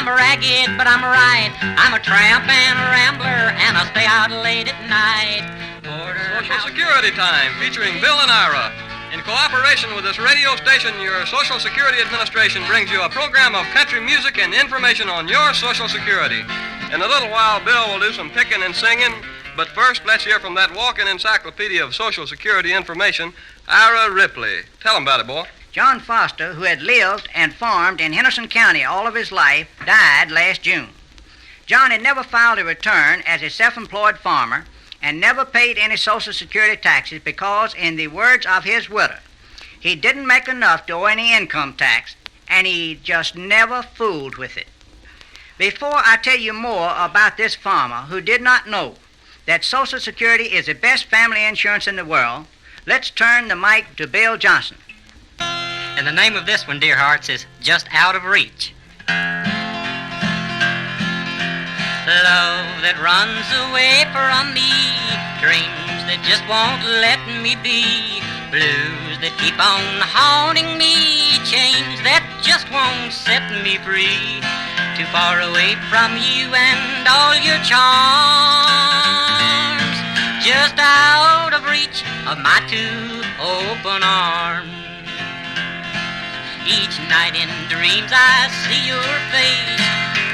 I'm ragged, but I'm right. I'm a tramp and a rambler, and I stay out late at night. Social Security Time, featuring Bill and Ira. In cooperation with this radio station, your Social Security Administration brings you a program of country music and information on your Social Security. In a little while, Bill will do some picking and singing, but first, let's hear from that walking encyclopedia of Social Security information, Ira Ripley. Tell him about it, boy. John Foster, who had lived and farmed in Henderson County all of his life, died last June. John had never filed a return as a self-employed farmer and never paid any Social Security taxes because, in the words of his widow, he didn't make enough to owe any income tax, and he just never fooled with it. Before I tell you more about this farmer who did not know that Social Security is the best family insurance in the world, let's turn the mic to Bill Johnson. And the name of this one, dear hearts, is Just Out of Reach. Love that runs away from me, dreams that just won't let me be, blues that keep on haunting me, chains that just won't set me free, too far away from you and all your charms, just out of reach of my two open arms. Each night in dreams I see your face,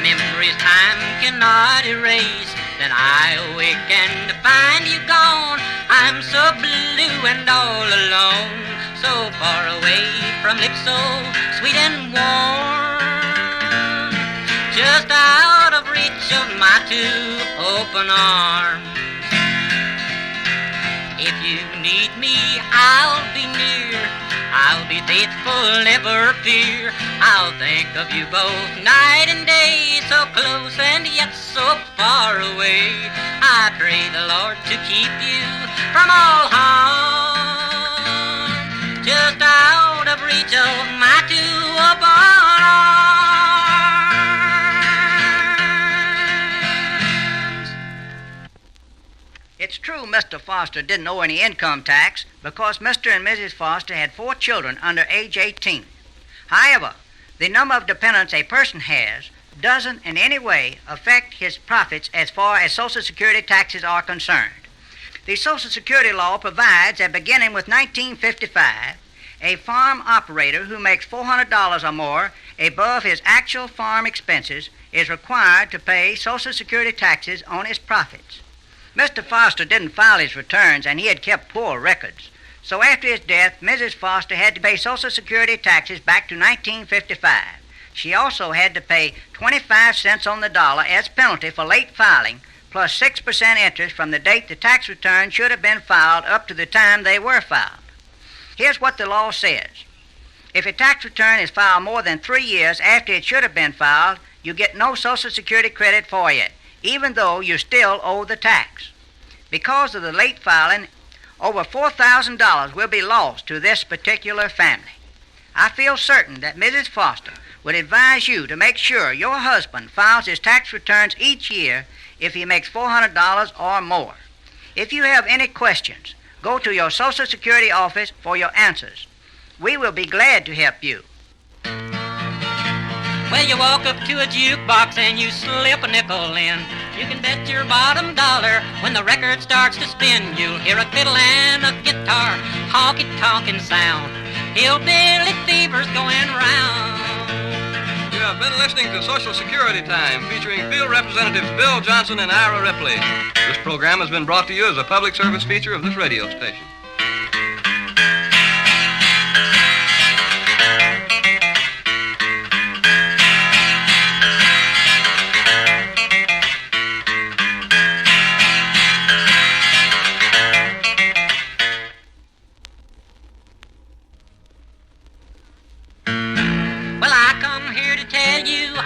memories time cannot erase. Then I awaken to find you gone. I'm so blue and all alone, so far away from lips so sweet and warm, just out of reach of my two open arms. If you need me, I'll be near. I'll be faithful, never fear. I'll think of you both night and day, so close and yet so far away. I pray the Lord to keep you from all harm, just out of reach of my two open arms. It's true Mr. Foster didn't owe any income tax because Mr. and Mrs. Foster had 4 children under age 18. However, the number of dependents a person has doesn't in any way affect his profits as far as Social Security taxes are concerned. The Social Security law provides that beginning with 1955, a farm operator who makes $400 or more above his actual farm expenses is required to pay Social Security taxes on his profits. Mr. Foster didn't file his returns, and he had kept poor records. So after his death, Mrs. Foster had to pay Social Security taxes back to 1955. She also had to pay 25 cents on the dollar as penalty for late filing, plus 6% interest from the date the tax return should have been filed up to the time they were filed. Here's what the law says. If a tax return is filed more than 3 years after it should have been filed, you get no Social Security credit for it, even though you still owe the tax. Because of the late filing, over $4,000 will be lost to this particular family. I feel certain that Mrs. Foster would advise you to make sure your husband files his tax returns each year if he makes $400 or more. If you have any questions, go to your Social Security office for your answers. We will be glad to help you. Well, you walk up to a jukebox and you slip a nickel in. You can bet your bottom dollar when the record starts to spin, you'll hear a fiddle and a guitar, honky-tonkin' sound. Hillbilly fever's going round. You have been listening to Social Security Time, featuring field representatives Bill Johnson and Ira Ripley. This program has been brought to you as a public service feature of this radio station.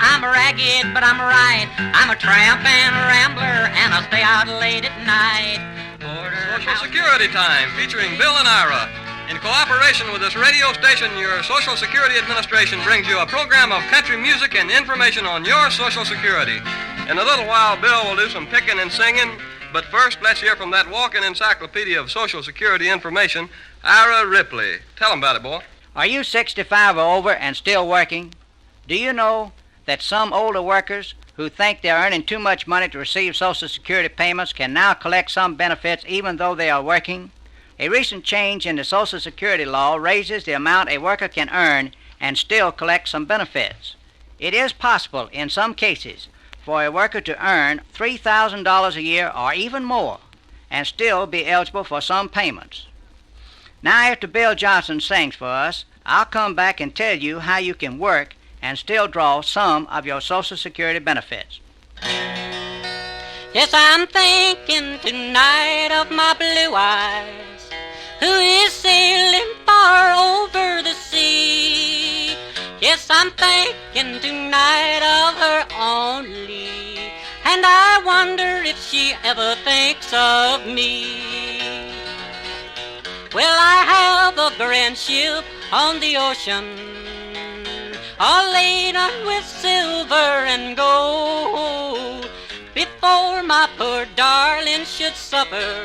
I'm ragged, but I'm right. I'm a tramp and a rambler, and I stay out late at night. Social Security Time, featuring Bill and Ira. In cooperation with this radio station, your Social Security Administration brings you a program of country music and information on your Social Security. In a little while, Bill will do some picking and singing, but first, let's hear from that walking encyclopedia of Social Security information, Ira Ripley. Tell him about it, boy. Are you 65 or over and still working? Do you know that some older workers who think they're earning too much money to receive Social Security payments can now collect some benefits even though they are working? A recent change in the Social Security law raises the amount a worker can earn and still collect some benefits. It is possible in some cases for a worker to earn $3,000 a year or even more and still be eligible for some payments. Now, after Bill Johnson sings for us, I'll come back and tell you how you can work and still draw some of your Social Security benefits. Yes, I'm thinking tonight of my blue eyes, who is sailing far over the sea. Yes, I'm thinking tonight of her only, and I wonder if she ever thinks of me. Well, I have a grand ship on the ocean, all laden with silver and gold. Before my poor darling should suffer,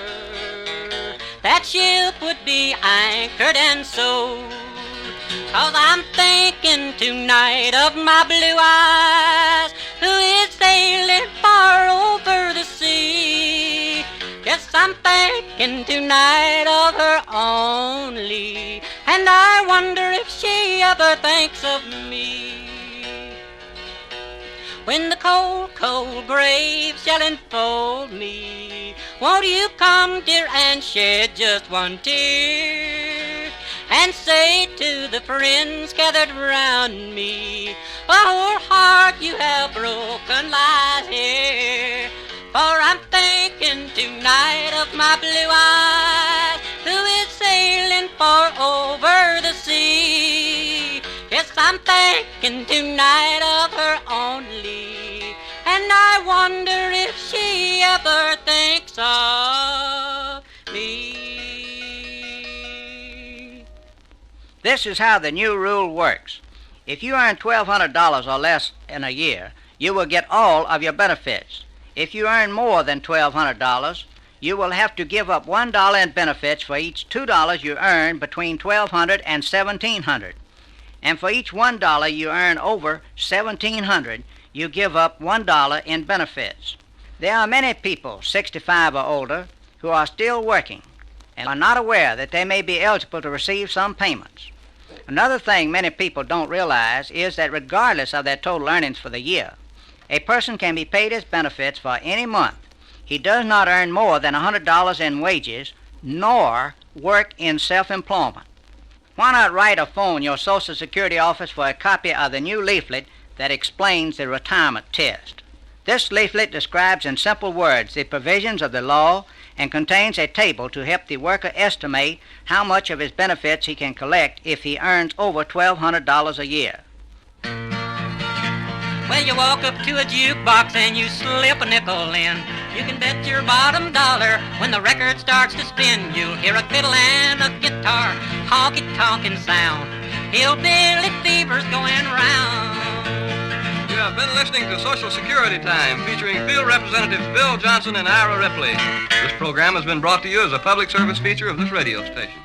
that ship would be anchored and sold. 'Cause I'm thinking tonight of my blue eyes, who is sailing far over the sea. Yes, I'm thinking tonight of her only, and I wonder if she ever thinks of me. When the cold, cold grave shall enfold me, won't you come, dear, and shed just one tear, and say to the friends gathered round me, "Oh, heart you have broken lies here." For I'm thinking tonight of my blue eyes, who is sailing far over the sea. Yes, I'm thinking tonight of her only, and I wonder if she ever thinks of me. This is how the new rule works. If you earn $1,200 or less in a year, you will get all of your benefits. If you earn more than $1,200, you will have to give up $1 in benefits for each $2 you earn between $1,200 and $1,700. And for each $1 you earn over $1,700, you give up $1 in benefits. There are many people, 65 or older, who are still working and are not aware that they may be eligible to receive some payments. Another thing many people don't realize is that regardless of their total earnings for the year, a person can be paid his benefits for any month. He does not earn more than $100 in wages, nor work in self-employment. Why not write or phone your Social Security office for a copy of the new leaflet that explains the retirement test? This leaflet describes in simple words the provisions of the law and contains a table to help the worker estimate how much of his benefits he can collect if he earns over $1,200 a year. Well, you walk up to a jukebox and you slip a nickel in. You can bet your bottom dollar when the record starts to spin, you'll hear a fiddle and a guitar, honky-tonkin' sound. Hillbilly fever's going round. You have been listening to Social Security Time, featuring Field Representatives Bill Johnson and Ira Ripley. This program has been brought to you as a public service feature of this radio station.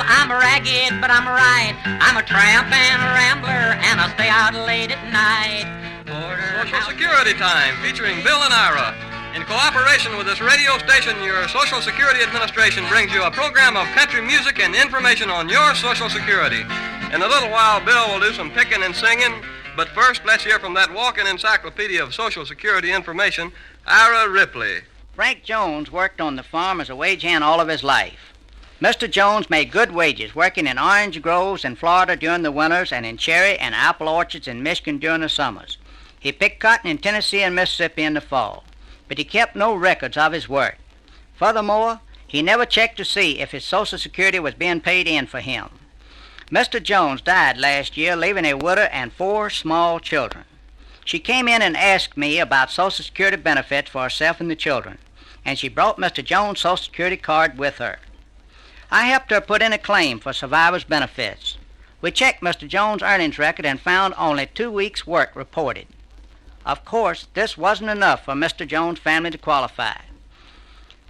I'm ragged, but I'm right. I'm a tramp and a rambler, and I stay out late at night. Social Security Time, featuring Bill and Ira. In cooperation with this radio station, your Social Security Administration brings you a program of country music and information on your Social Security. In a little while, Bill will do some picking and singing, but first, let's hear from that walking encyclopedia of Social Security information, Ira Ripley. Frank Jones worked on the farm as a wage hand all of his life. Mr. Jones made good wages working in orange groves in Florida during the winters and in cherry and apple orchards in Michigan during the summers. He picked cotton in Tennessee and Mississippi in the fall, but he kept no records of his work. Furthermore, he never checked to see if his Social Security was being paid in for him. Mr. Jones died last year, leaving a widow and 4 small children. She came in and asked me about Social Security benefits for herself and the children, and she brought Mr. Jones' Social Security card with her. I helped her put in a claim for survivors' benefits. We checked Mr. Jones' earnings record and found only 2 weeks' work reported. Of course, this wasn't enough for Mr. Jones' family to qualify.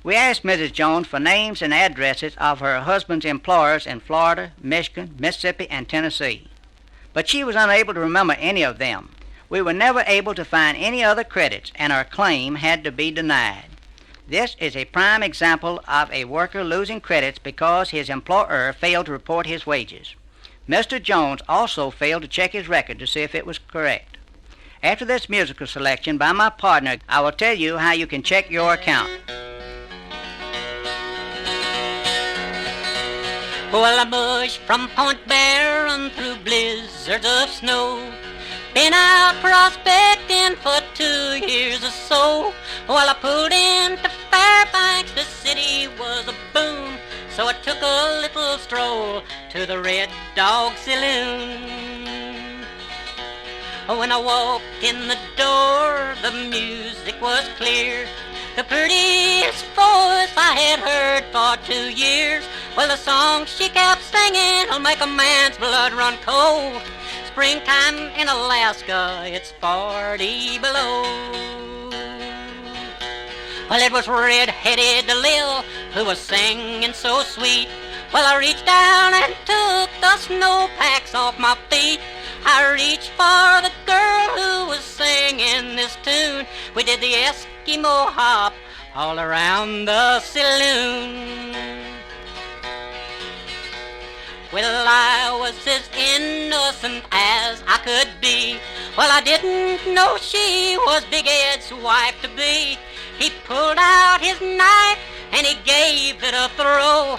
We asked Mrs. Jones for names and addresses of her husband's employers in Florida, Michigan, Mississippi, and Tennessee. But she was unable to remember any of them. We were never able to find any other credits, and our claim had to be denied. This is a prime example of a worker losing credits because his employer failed to report his wages. Mr. Jones also failed to check his record to see if it was correct. After this musical selection by my partner, I will tell you how you can check your account. Well, I bushed from Point Barren through blizzards of snow. Been out prospecting for 2 years or so. While I pulled into Fairbanks, the city was a boom. So I took a little stroll to the Red Dog Saloon. When I walked in the door, the music was clear. The prettiest voice I had heard for 2 years. Well, the song she kept singing will make a man's blood run cold. Springtime in Alaska, it's 40 below. Well, it was red-headed Lil who was singing so sweet. Well, I reached down and took the snowpacks off my feet. I reached for the girl who was singing this tune. We did the Eskimo hop all around the saloon. Well, I was as innocent as I could be. Well, I didn't know she was Big Ed's wife-to-be. He pulled out his knife and he gave it a throw.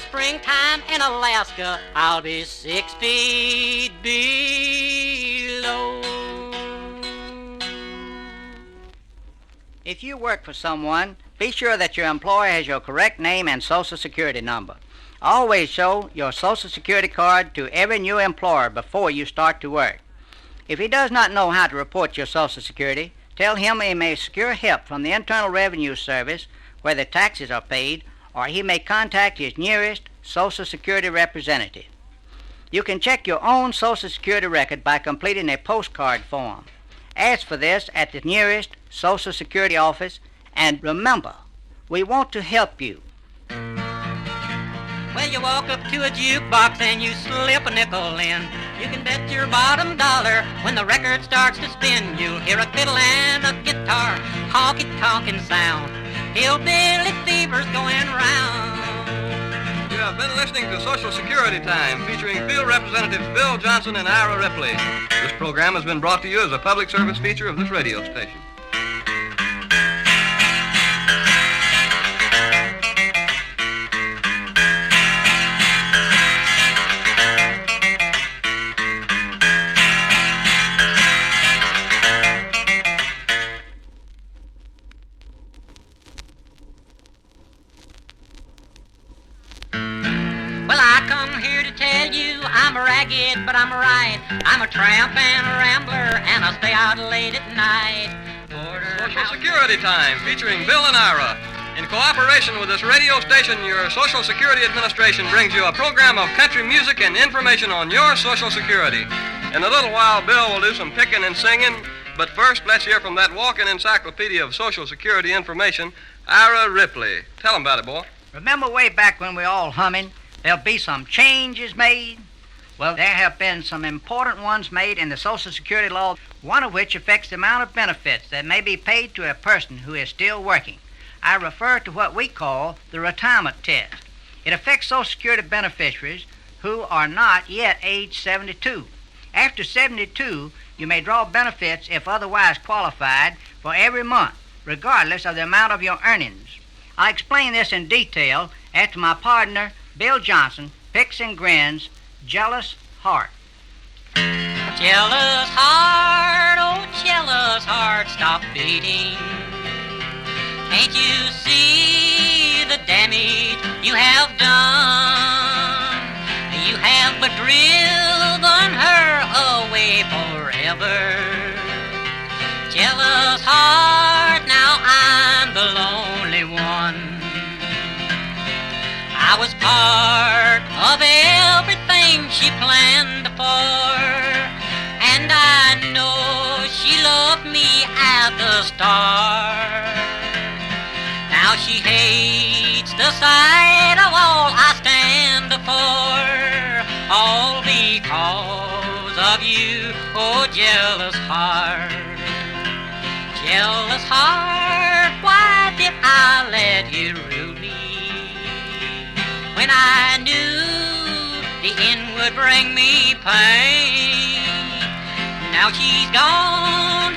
Springtime in Alaska, I'll be 6 feet below. If you work for someone, be sure that your employer has your correct name and Social Security number. Always show your Social Security card to every new employer before you start to work. If he does not know how to report your Social Security, tell him he may secure help from the Internal Revenue Service where the taxes are paid, or he may contact his nearest Social Security representative. You can check your own Social Security record by completing a postcard form. Ask for this at the nearest Social Security office, and remember, we want to help you. Well, you walk up to a jukebox and you slip a nickel in. You can bet your bottom dollar when the record starts to spin, you'll hear a fiddle and a guitar, honky-tonkin' sound. Hillbilly fever's going round. You have been listening to Social Security Time, featuring field representatives Bill Johnson and Ira Ripley. This program has been brought to you as a public service feature of this radio station. I'm ragged, but I'm right. I'm a tramp and a rambler, and I stay out late at night. Social Security Time, featuring Bill and Ira. In cooperation with this radio station, your Social Security Administration brings you a program of country music and information on your Social Security. In a little while, Bill will do some picking and singing, but first, let's hear from that walking encyclopedia of Social Security information, Ira Ripley. Tell him about it, boy. Remember way back when we all humming, there'll be some changes made? Well, there have been some important ones made in the Social Security law, one of which affects the amount of benefits that may be paid to a person who is still working. I refer to what we call the retirement test. It affects Social Security beneficiaries who are not yet age 72. After 72, you may draw benefits if otherwise qualified for every month, regardless of the amount of your earnings. I'll explain this in detail after my partner, Bill Johnson, picks and grins, Jealous Heart. Jealous heart, oh jealous heart, stop beating. Can't you see the damage you have done? You have but driven her away forever. Jealous heart, now I'm the lonely one. I I was part of everything she planned for, and I know she loved me at the start. Now she hates the sight of all I stand for, all because of you, oh jealous heart. Jealous heart, why did I let you rule me when I knew the end would bring me pain? Now she's gone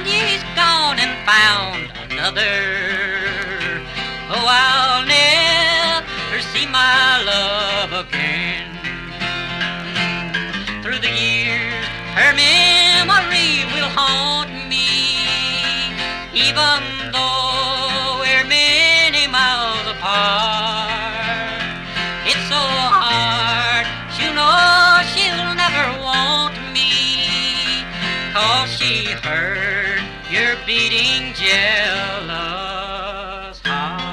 and found another. Oh, I'll never see my love again. Through the years, her memory will haunt me, even though we're many miles apart. It's so hard, you know she'll never want me, 'cause she heard your beating jealous heart.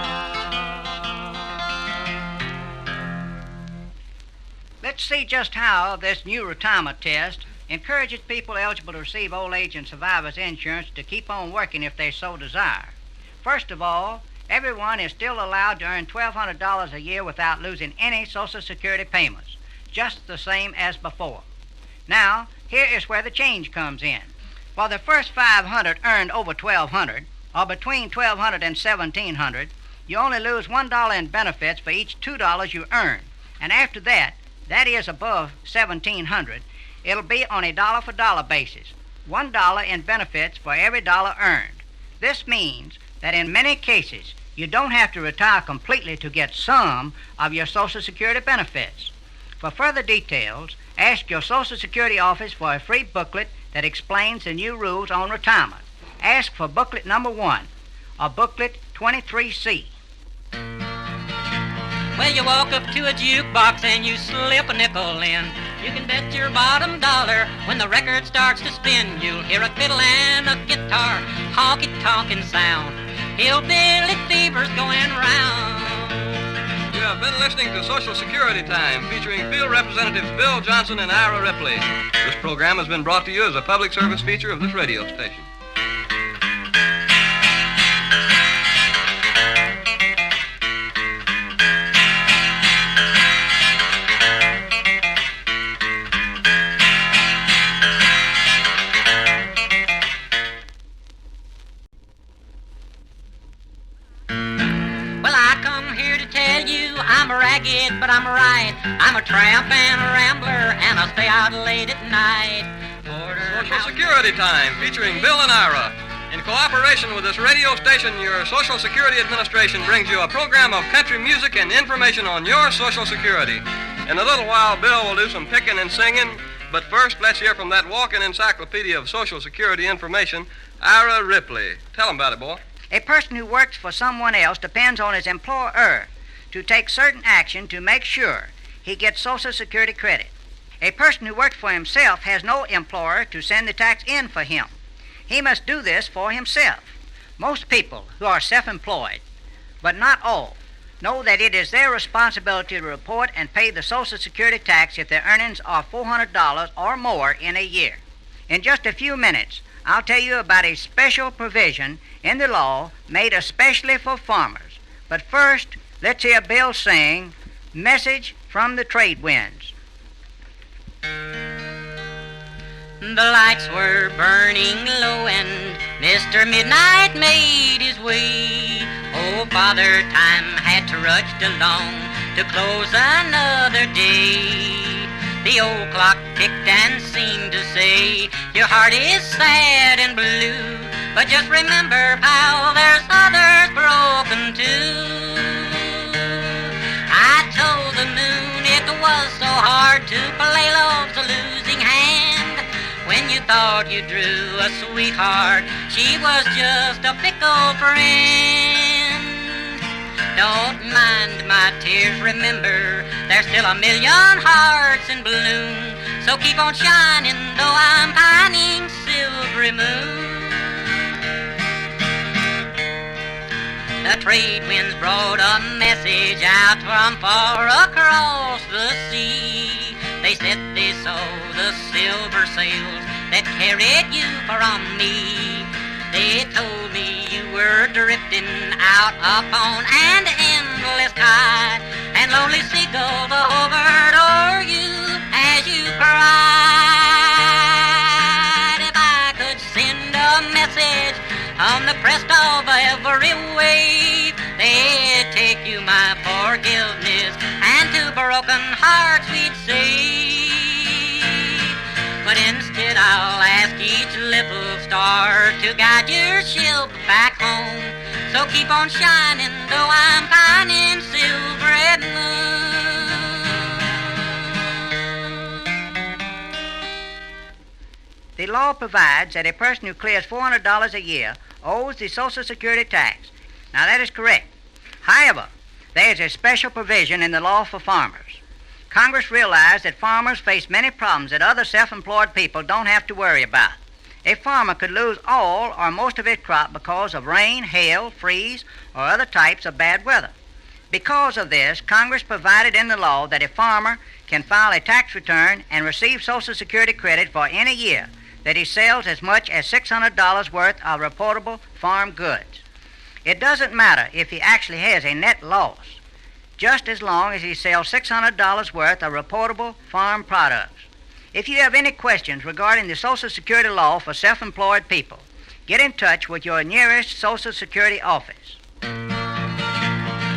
Let's see just how this new retirement test encourages people eligible to receive old age and survivors insurance to keep on working if they so desire. First of all, everyone is still allowed to earn $1,200 a year without losing any Social Security payments, just the same as before. Now, here is where the change comes in. For the first 500 earned over $1,200, or between $1,200 and $1,700, you only lose $1 in benefits for each $2 you earn. And after that is above $1,700, it'll be on a dollar-for-dollar basis, $1 in benefits for every dollar earned. This means that in many cases, you don't have to retire completely to get some of your Social Security benefits. For further details, ask your Social Security office for a free booklet that explains the new rules on retirement. Ask for booklet number 1, or booklet 23C. Well, you walk up to a jukebox and you slip a nickel in. You can bet your bottom dollar when the record starts to spin, you'll hear a fiddle and a guitar, honky-tonkin' sound. Hillbilly fever's going round. You have been listening to Social Security Time, featuring field representatives Bill Johnson and Ira Ripley. This program has been brought to you as a public service feature of this radio station. I'm ragged, but I'm right. I'm a tramp and a rambler, and I stay out late at night. Social Security Time, featuring Bill and Ira. In cooperation with this radio station, your Social Security Administration brings you a program of country music and information on your Social Security. In a little while, Bill will do some picking and singing, but first, let's hear from that walking encyclopedia of Social Security information, Ira Ripley. Tell him about it, boy. A person who works for someone else depends on his employer to take certain action to make sure he gets Social Security credit. A person who works for himself has no employer to send the tax in for him. He must do this for himself. Most people who are self-employed, but not all, know that it is their responsibility to report and pay the Social Security tax if their earnings are $400 or more in a year. In just a few minutes, I'll tell you about a special provision in the law made especially for farmers. But first, let's hear Bill sing Message from the Trade Winds. The lights were burning low and Mr. Midnight made his way. Oh, Father Time had trudged along to close another day. The old clock ticked and seemed to say, your heart is sad and blue, but just remember, pal, there's others broken too. I told the moon it was so hard to play love's a losing hand. When you thought you drew a sweetheart, she was just a fickle friend. Don't mind my tears, remember, there's still a million hearts in bloom. So keep on shining, though I'm pining, silvery moon. The trade winds brought a message out from far across the sea. They said they saw the silver sails that carried you from me. They told me you were drifting out upon an endless tide, and lonely seagulls hovered o'er you as you cried. If I could send a message on the crest of every wave, they'd take you my forgiveness, and to broken hearts we'd say. But instead I'll ask each little star to guide your ship back home. So keep on shining, though I'm pining, silvery moon. The law provides that a person who clears $400 a year owes the Social Security tax. Now that is correct. However, there is a special provision in the law for farmers. Congress realized that farmers face many problems that other self-employed people don't have to worry about. A farmer could lose all or most of his crop because of rain, hail, freeze, or other types of bad weather. Because of this, Congress provided in the law that a farmer can file a tax return and receive Social Security credit for any year that he sells as much as $600 worth of reportable farm goods. It doesn't matter if he actually has a net loss, just as long as he sells $600 worth of reportable farm products. If you have any questions regarding the Social Security law for self-employed people, get in touch with your nearest Social Security office.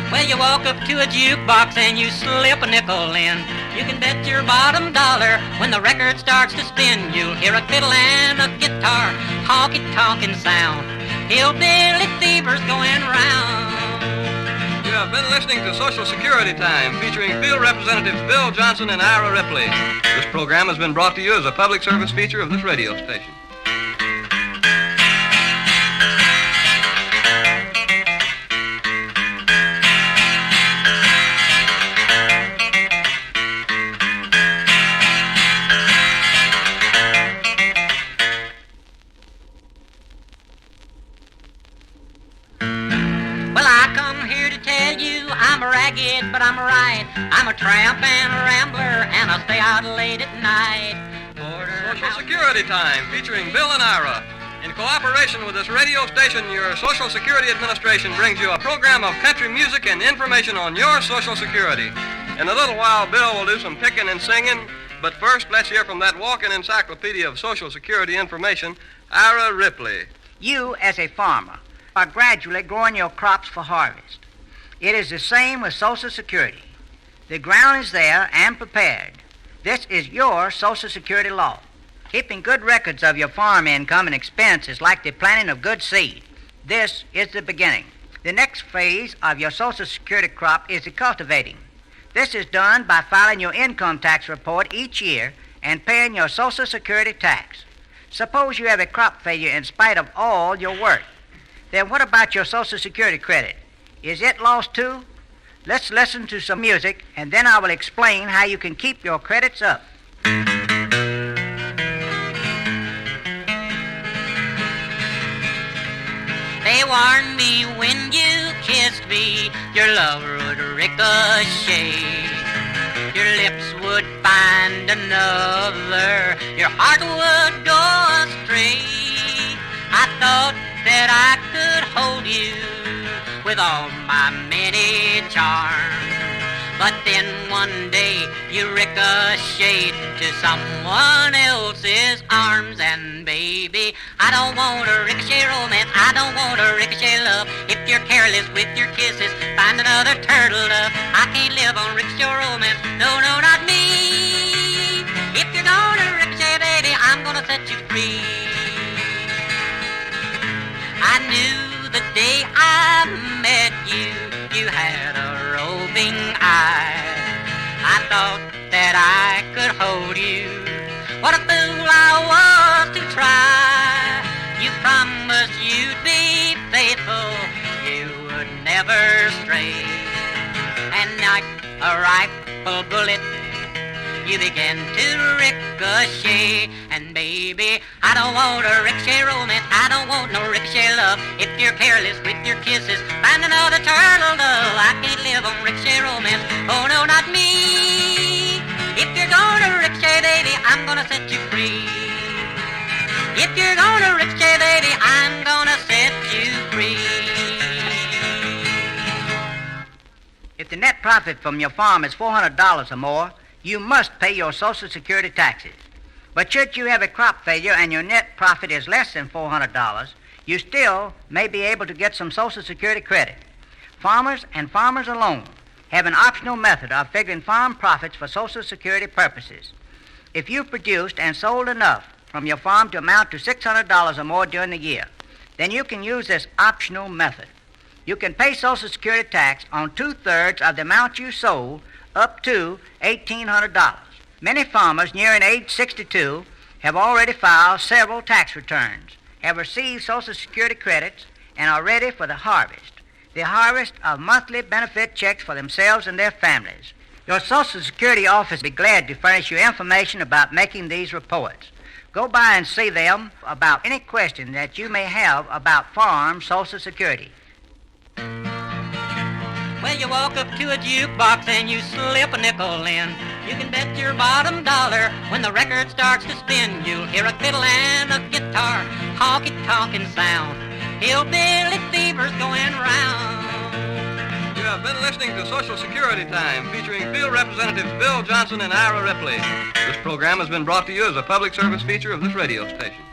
Well, you walk up to a jukebox and you slip a nickel in. You can bet your bottom dollar when the record starts to spin, you'll hear a fiddle and a guitar, honky-tonkin' sound. Hillbilly fevers going round. You have been listening to Social Security Time, featuring Field Representatives Bill Johnson and Ira Ripley. This program has been brought to you as a public service feature of this radio station. I'm ragged, but I'm right. I'm a tramp and a rambler, and I stay out late at night. Social Security Time, featuring Bill and Ira. In cooperation with this radio station, your Social Security Administration brings you a program of country music and information on your Social Security. In a little while, Bill will do some picking and singing, but first, let's hear from that walking encyclopedia of Social Security information, Ira Ripley. You, as a farmer, are gradually growing your crops for harvest. It is the same with Social Security. The ground is there and prepared. This is your Social Security law. Keeping good records of your farm income and expense is like the planting of good seed. This is the beginning. The next phase of your Social Security crop is the cultivating. This is done by filing your income tax report each year and paying your Social Security tax. Suppose you have a crop failure in spite of all your work. Then what about your Social Security credit? Is it lost too? Let's listen to some music, and then I will explain how you can keep your credits up. They warned me when you kissed me, your love would ricochet. Your lips would find another, your heart would go astray. I thought that I could hold you with all my many charms, but then one day you ricocheted to someone else's arms. And baby, I don't want a ricochet romance, I don't want a ricochet love. If you're careless with your kisses, find another turtle dove. I can't live on ricochet romance, no, no, not me. If you're gonna ricochet, baby, I'm gonna set you free. I knew the day I met you, you had a roving eye. I thought that I could hold you. What a fool I was to try. You promised you'd be faithful, you would never stray. And like a rifle bullet, you begin to ricochet. And baby, I don't want a ricochet romance, I don't want no ricochet love. If you're careless with your kisses, find another turtle dove. I can't live on ricochet romance, oh no, not me. If you're gonna ricochet, baby, I'm gonna set you free. If you're gonna ricochet, baby, I'm gonna set you free. If the net profit from your farm is $400 or more, you must pay your Social Security taxes. But should you have a crop failure and your net profit is less than $400, you still may be able to get some Social Security credit. Farmers and farmers alone have an optional method of figuring farm profits for Social Security purposes. If you produced and sold enough from your farm to amount to $600 or more during the year, then you can use this optional method. You can pay Social Security tax on 2/3 of the amount you sold up to $1,800. Many farmers nearing age 62 have already filed several tax returns, have received Social Security credits, and are ready for the harvest of monthly benefit checks for themselves and their families. Your Social Security office will be glad to furnish you information about making these reports. Go by and see them about any question that you may have about farm Social Security. Well, you walk up to a jukebox and you slip a nickel in. You can bet your bottom dollar when the record starts to spin, you'll hear a fiddle and a guitar, honky-tonkin' sound. Hillbilly fever's going round. You have been listening to Social Security Time, featuring Field Representatives Bill Johnson and Ira Ripley. This program has been brought to you as a public service feature of this radio station.